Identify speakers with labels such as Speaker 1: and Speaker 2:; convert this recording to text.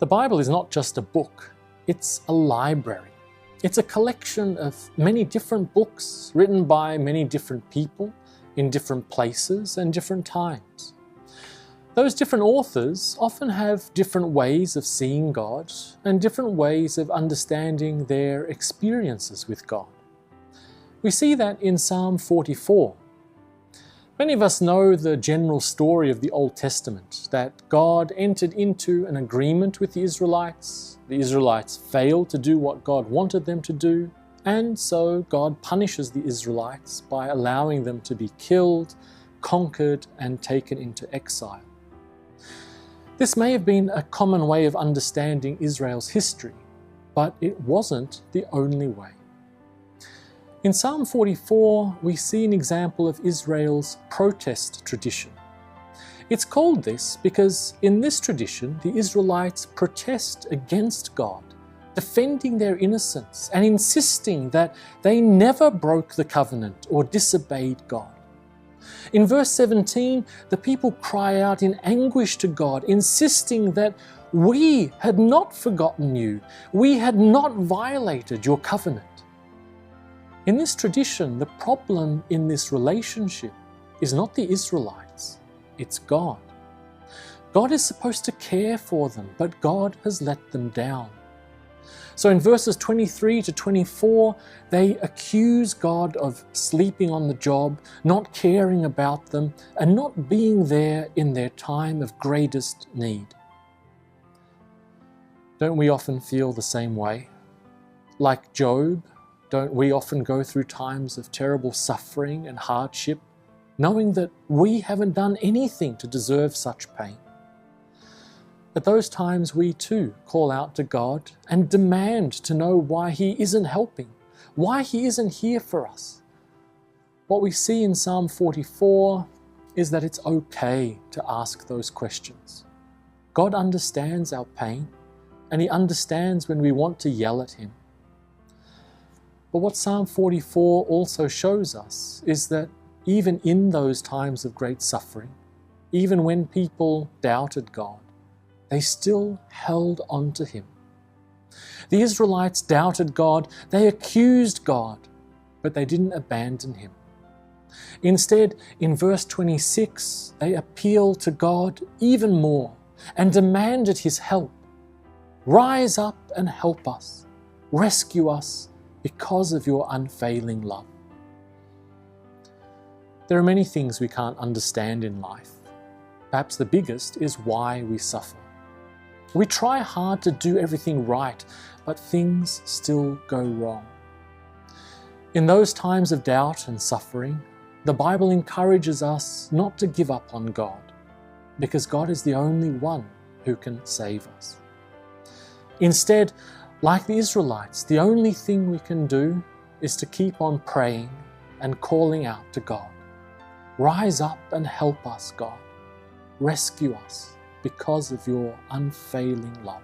Speaker 1: The Bible is not just a book, it's a library. It's a collection of many different books written by many different people in different places and different times. Those different authors often have different ways of seeing God and different ways of understanding their experiences with God. We see that in Psalm 44. Many of us know the general story of the Old Testament, that God entered into an agreement with the Israelites failed to do what God wanted them to do, and so God punishes the Israelites by allowing them to be killed, conquered, and taken into exile. This may have been a common way of understanding Israel's history, but it wasn't the only way. In Psalm 44, we see an example of Israel's protest tradition. It's called this because in this tradition, the Israelites protest against God, defending their innocence and insisting that they never broke the covenant or disobeyed God. In verse 17, the people cry out in anguish to God, insisting that we had not forgotten you, we had not violated your covenant. In this tradition, the problem in this relationship is not the Israelites, it's God. God is supposed to care for them, but God has let them down. So in verses 23 to 24, they accuse God of sleeping on the job, not caring about them, and not being there in their time of greatest need. Don't we often feel the same way? Like Job, don't we often go through times of terrible suffering and hardship, knowing that we haven't done anything to deserve such pain? At those times, we too call out to God and demand to know why He isn't helping, why He isn't here for us. What we see in Psalm 44 is that it's okay to ask those questions. God understands our pain, and He understands when we want to yell at Him. But what Psalm 44 also shows us is that even in those times of great suffering, even when people doubted God, they still held on to Him. The Israelites doubted God, they accused God, but they didn't abandon Him. Instead, in verse 26, they appealed to God even more and demanded His help. Rise up and help us, rescue us because of your unfailing love. There are many things we can't understand in life. Perhaps the biggest is why we suffer. We try hard to do everything right, but things still go wrong. In those times of doubt and suffering, the Bible encourages us not to give up on God, because God is the only one who can save us. Instead, like the Israelites, the only thing we can do is to keep on praying and calling out to God. Rise up and help us, God. Rescue us because of your unfailing love.